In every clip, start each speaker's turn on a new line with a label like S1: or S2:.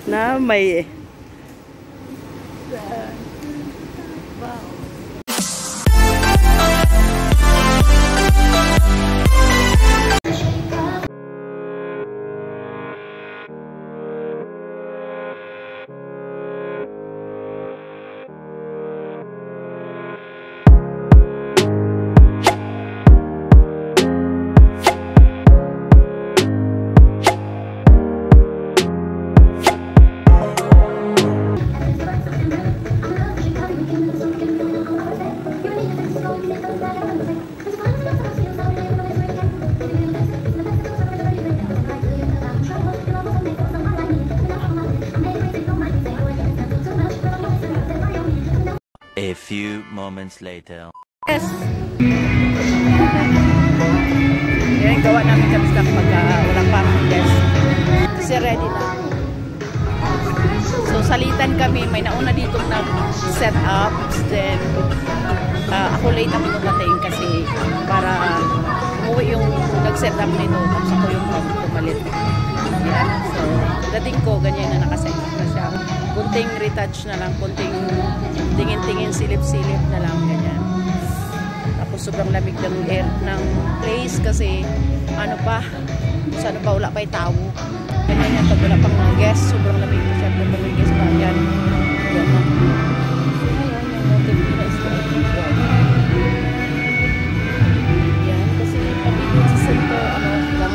S1: Na may
S2: A few moments later.
S1: yes. Yan, gawa namin kami sa pag walang parking guys. Kasi ready na. So salitan kami, may nauna dito nag-set up. Then ako late ako dumating kasi para umuwi yung nag-set up nito. Tapos ako yung pumalit. Yan. So dating ko, ganyan na nakaset up na siya. Kunting retouch na lang, kunting tingin-tingin, silip-silip na lang, ganyan. Tapos sobrang lamig ng air ng place kasi ano pa, sana pa wala pa yung tao. Ganyan yan, pag wala pang mga guests, sobrang lamig na siya. Pag may guests pa, yan. Yan na. Yan, kasi pag dito sa center, lang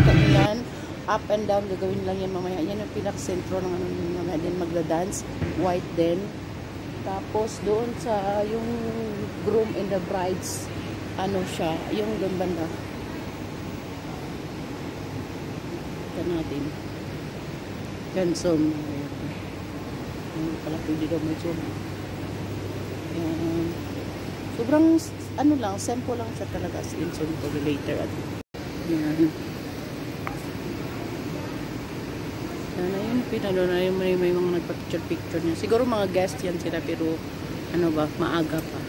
S1: kita nyo yan. Up and down, gagawin lang yan mamaya. Yan yung pinaka-sentro ng mamaya din magda-dance. White din. Tapos doon sa yung groom and the brides, ano siya, yung doon banda. Ito natin. Yan, zoom. Yan, pala pwede daw may zoom. Yan. Sobrang, ano lang, simple lang siya talaga as in zoom ko later. Yan. Yan, pinalo na yung may mga nagpa-picture niya. Siguro mga guest yan sila pero ano ba, maaga pa.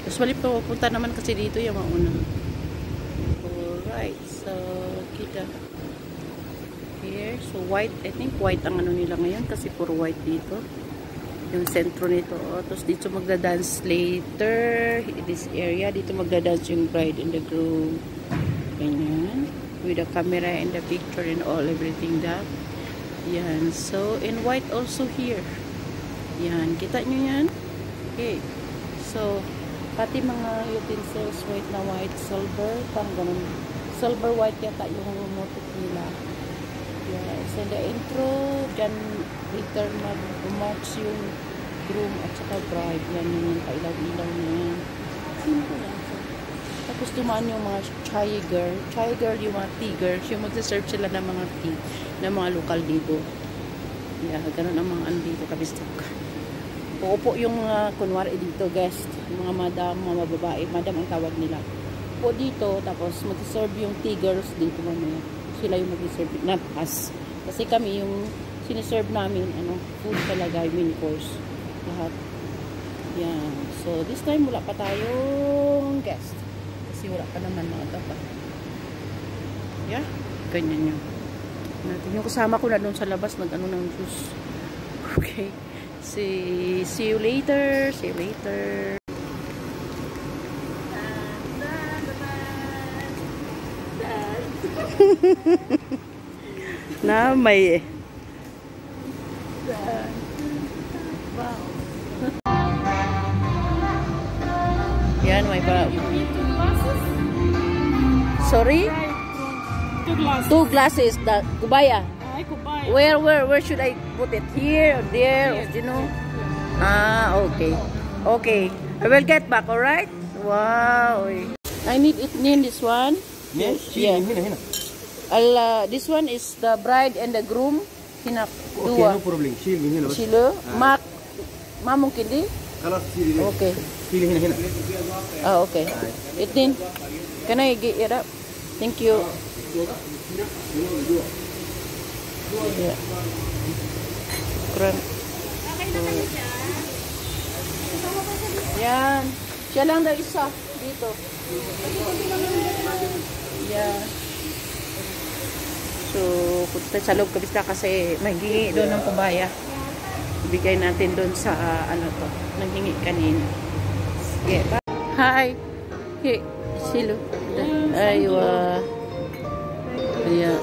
S1: Tapos wali pa pupunta naman kasi dito yung mauna. Alright, so kita here. So white, I think white ang ano nila ngayon kasi puro white dito. Yung sentro nito. Tapos dito magda-dance later. This area, dito magda-dance yung bride and the groom. Ganyan. With the camera and the picture and all, everything that. Yan. So, in white also here. Yan. Kita nyo yan? Okay. So, pati mga utensils, white na white, silver, parang ganun. Silver white yata yung motif nila. Yes. And the intro, dyan later mag-marks yung groom at saka bride. Yan yung pailaw-ilaw na yan. Simple lang. Tapos tumaan yung mga tiger. Tiger, yung mga tigers. Yung magsaserve sila ng mga tea. Ng mga lokal dito. Yeah, ganun ang mga ano dito. Kabistok. Uupo yung mga kunwari dito, guest. Yung mga madam, mga babae. Madam ang tawag nila. Upo dito. Tapos magsaserve yung tigers dito mamaya. Sila yung magsaserve. Not us. Kasi kami yung siniserve namin, ano, food talaga. Mini course. Lahat. Yan. So, this time wala pa tayong guest. Kasi wala pa naman mga pa. Yeah, ganyan yun. Natin. Yung kasama ko na doon sa labas, nag-ano ng juice. Okay. See you later. See you later. Na may wow. Yan, may pa. Sorry? Two glasses. The kubaya. Where should I put it? Here or there? Or, you know? Ah, okay. Okay. I will get back, alright? Wow. I need it in this one.
S3: Yes.
S1: Yeah.
S3: Hina.
S1: This one is the bride and the groom. Hina.
S3: Okay, no problem. Hina.
S1: Shilo. Ma mungkin di? Okay.
S3: Hina.
S1: Ah, okay. Itin. Can I get it up? Thank you. Yeah. Keren. Yan. Siya lang daw isa dito. Yeah. So, punta sa loob kabista kasi maghingi doon ng pabaya. Ibigay natin doon sa, ano to, nanghingi kanina. Sige, bye. Hi! Hey, silo. Aywa. Kaya,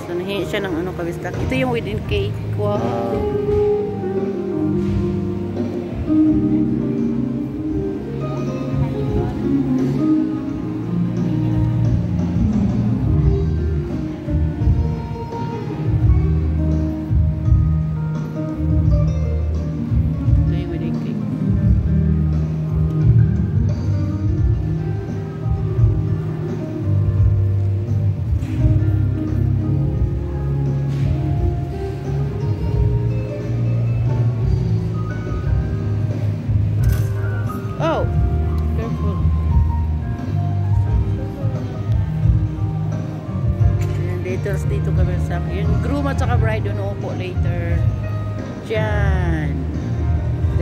S1: so, nahingi siya ng ano kabista. Ito yung wedding cake. Wow! Oh, careful. Ayan, dito kami sa yung groom at saka bride doon upo later. Diyan.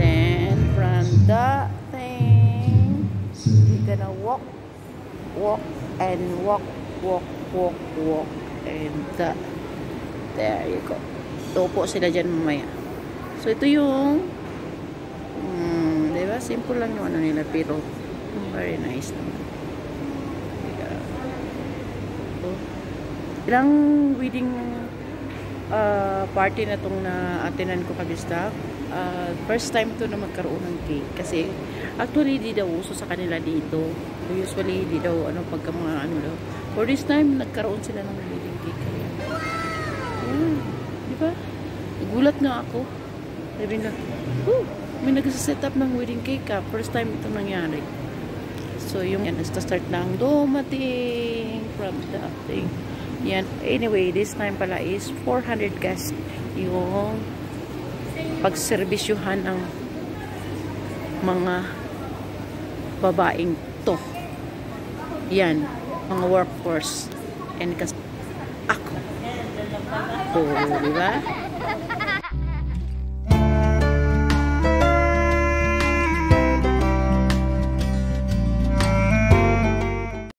S1: Then, from the thing, we're gonna walk, and walk, and there you go. Upo sila dyan mamaya. So, ito yung diba? Simple lang yung ano nila pero very nice naman. Ilang wedding party na itong na-attenan ko kabista. First time to na magkaroon ng cake kasi actually di daw uso sa kanila dito. Usually di daw ano pagka mga ano daw. For this time nagkaroon sila ng wedding cake. Ayan. Diba? Nagulat nga ako. Sabi na, may nag-set up ng wedding cake ka. First time ito nangyari. So, yung yan, start ng dumating from the thing. Yan. Anyway, this time pala is 400 guests yung pagserbisyuhan ng mga babaeng to. Yan. Mga workforce. And kasi ako. So, diba?